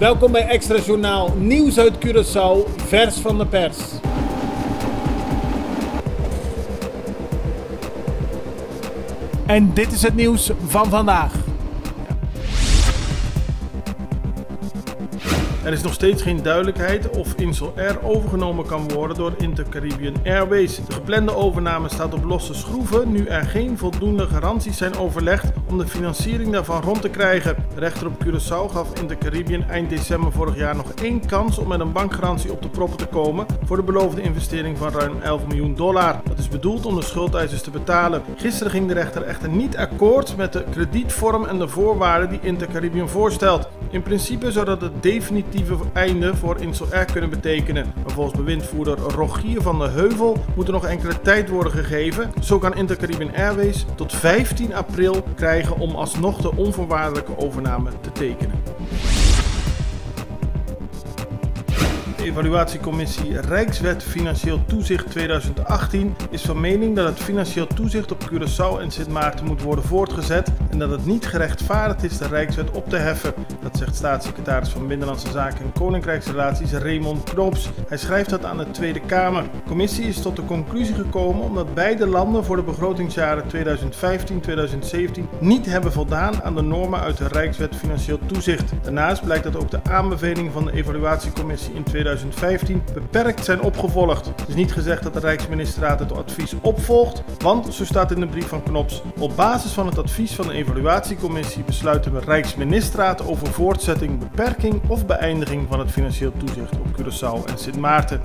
Welkom bij Extra Journaal, nieuws uit Curaçao, vers van de pers. En dit is het nieuws van vandaag. Er is nog steeds geen duidelijkheid of Insel Air overgenomen kan worden door Inter-Caribbean Airways. De geplande overname staat op losse schroeven, nu er geen voldoende garanties zijn overlegd om de financiering daarvan rond te krijgen. De rechter op Curaçao gaf Inter-Caribbean eind december vorig jaar nog één kans om met een bankgarantie op de proppen te komen voor de beloofde investering van ruim $11 miljoen. Dat is bedoeld om de schuldeisers te betalen. Gisteren ging de rechter echter niet akkoord met de kredietvorm en de voorwaarden die Inter-Caribbean voorstelt. In principe zou dat het definitieve einde voor Insel Air kunnen betekenen. Maar volgens bewindvoerder Rogier van de Heuvel moet er nog enkele tijd worden gegeven. Zo kan Inter-Caribbean Airways tot 15 april krijgen om alsnog de onvoorwaardelijke overname te tekenen. De evaluatiecommissie Rijkswet Financieel Toezicht 2018 is van mening dat het financieel toezicht op Curaçao en Sint Maarten moet worden voortgezet en dat het niet gerechtvaardigd is de Rijkswet op te heffen. Dat zegt staatssecretaris van Binnenlandse Zaken en Koninkrijksrelaties Raymond Knoops. Hij schrijft dat aan de Tweede Kamer. De commissie is tot de conclusie gekomen omdat beide landen voor de begrotingsjaren 2015-2017 niet hebben voldaan aan de normen uit de Rijkswet Financieel Toezicht. Daarnaast blijkt dat ook de aanbevelingen van de evaluatiecommissie in 2015 beperkt zijn opgevolgd. Het is niet gezegd dat de Rijksministerraad het advies opvolgt, want, zo staat in de brief van Knops, op basis van het advies van de evaluatiecommissie besluit de Rijksministerraad over voortzetting, beperking of beëindiging van het financieel toezicht op Curaçao en Sint Maarten.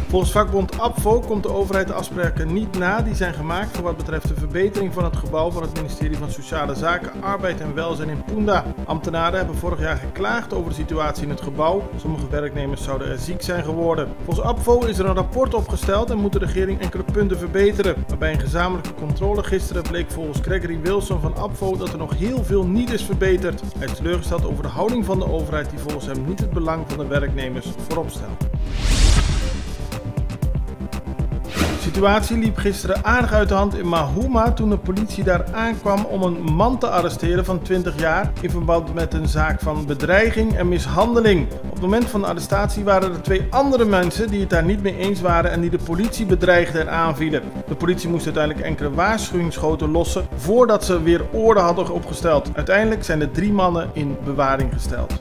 Volgens vakbond APVO komt de overheid de afspraken niet na die zijn gemaakt voor wat betreft de verbetering van het gebouw van het ministerie van Sociale Zaken, Arbeid en Welzijn in Punda. Ambtenaren hebben vorig jaar geklaagd over de situatie in het gebouw. Sommige werknemers zouden er ziek zijn geworden. Volgens APVO is er een rapport opgesteld en moet de regering enkele punten verbeteren. Maar bij een gezamenlijke controle gisteren bleek volgens Gregory Wilson van APVO dat er nog heel veel niet is verbeterd. Hij is teleurgesteld over de houding van de overheid die volgens hem niet het belang van de werknemers voorop stelt. De situatie liep gisteren aardig uit de hand in Mahuma toen de politie daar aankwam om een man te arresteren van 20 jaar in verband met een zaak van bedreiging en mishandeling. Op het moment van de arrestatie waren er 2 andere mensen die het daar niet mee eens waren en die de politie bedreigden en aanvielen. De politie moest uiteindelijk enkele waarschuwingsschoten lossen voordat ze weer orde hadden opgesteld. Uiteindelijk zijn de 3 mannen in bewaring gesteld.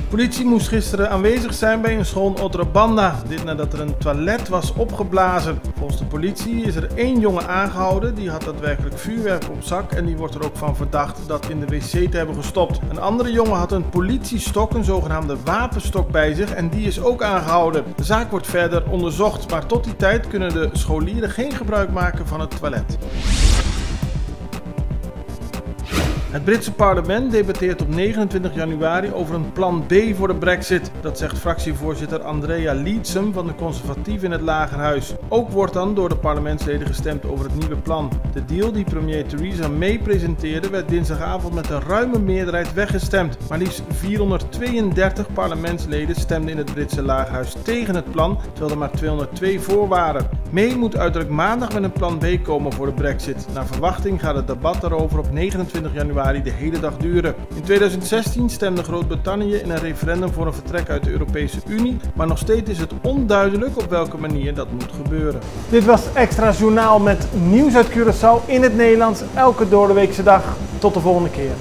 De politie moest gisteren aanwezig zijn bij een school in Otrabanda. Dit nadat er een toilet was opgeblazen. Volgens de politie is er 1 jongen aangehouden. Die had daadwerkelijk vuurwerk op zak en die wordt er ook van verdacht dat in de wc te hebben gestopt. Een andere jongen had een politiestok, een zogenaamde wapenstok bij zich en die is ook aangehouden. De zaak wordt verder onderzocht, maar tot die tijd kunnen de scholieren geen gebruik maken van het toilet. Het Britse parlement debatteert op 29 januari over een plan B voor de Brexit. Dat zegt fractievoorzitter Andrea Leadsom van de Conservatieven in het Lagerhuis. Ook wordt dan door de parlementsleden gestemd over het nieuwe plan. De deal die premier Theresa May presenteerde werd dinsdagavond met een ruime meerderheid weggestemd. Maar liefst 432 parlementsleden stemden in het Britse Lagerhuis tegen het plan, terwijl er maar 202 voor waren. May moet uiterlijk maandag met een plan B komen voor de Brexit. Naar verwachting gaat het debat daarover op 29 januari de hele dag duren. In 2016 stemde Groot-Brittannië in een referendum voor een vertrek uit de Europese Unie, maar nog steeds is het onduidelijk op welke manier dat moet gebeuren. Dit was Extra Journaal met nieuws uit Curaçao in het Nederlands, elke doordeweekse dag. Tot de volgende keer.